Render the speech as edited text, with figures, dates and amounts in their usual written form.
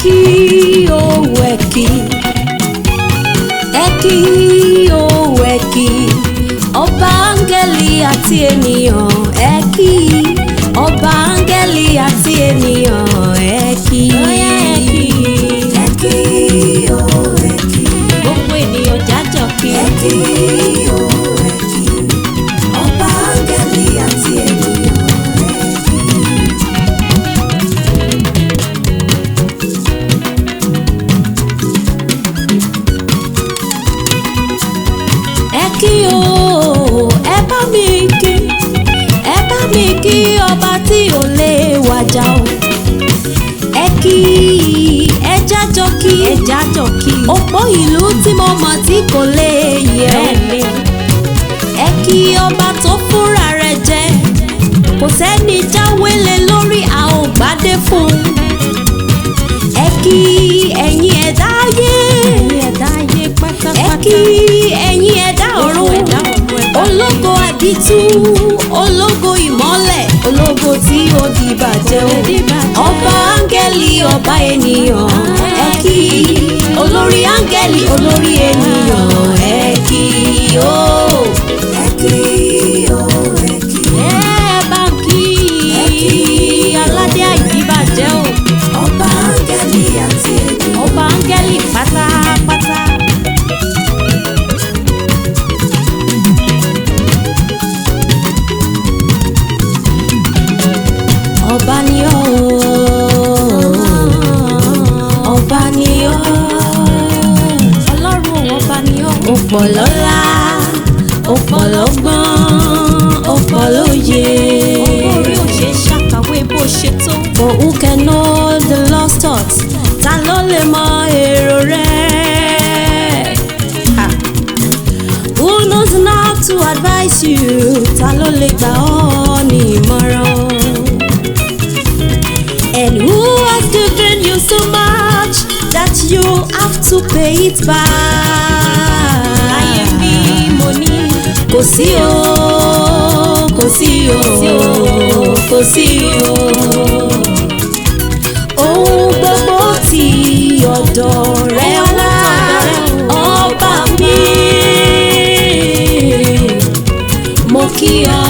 kí o ẹ kí o ẹ kí ọba áńgẹ́lì àti ènìyàn ẹ kí ọba áńgẹ́lì àti ènìyàn ẹ kí ẹ kí o ẹ kí gbogbo ènìyàn jájọ kí ẹ kí o ẹ kí ọba áńgẹ́lì àti ènìyàn ẹ kí o ẹ bá mi kí ọba tí ò lè wàjà o ẹ kí ẹ jájọ kí òpó ìlú tí mo mọ̀ tí kò lè yẹ̀ o ẹ kí ọba tó fúnra rẹ̀ jẹ kò sẹ́ni jáwélé lórí a ò gbádé fún ẹ kí ẹ̀yin ẹ̀dá ayé ẹ kí ẹ̀yin ẹ̀dá ọ̀run ológo àdìtú ológo ìmọ́lẹ̀ ológo tí ó di bàjẹ́ o ọba áńgẹ́lì ọba ènìyàn ẹ kí olórí áńgẹ́lì olórí ènìyàn ẹ kí o ẹ kí o ẹ kí ẹ bá ń kí aládé àìdíbàjẹ́ o ọba áńgẹ́lì àti ènìyàn ọba áńgẹ́lì pátápátá. Ọba ni ọ́ ọba ni ọ́ Ọlọ́run ọba ni ọ́ ó pọ̀ lọ́lá ó pọ̀ lọ́gbọ́n ó pọ̀ lóye orí ò ṣe ṣàkàwé bó ṣe tó. For who can know the lost thoughts ta ló lè mọ èrò rẹ̀ who knows enough to advise you ta ló lè gbà ọ́ ní ìmọ̀ràn. And who has given you so much that you have to pay it back? Ayé mi mo ní. Kò sí o, kò sí o, kò sí o. Ohun gbogbo tí ọ̀dọ̀ rẹ wá, ọba mi. Mo kí ọ.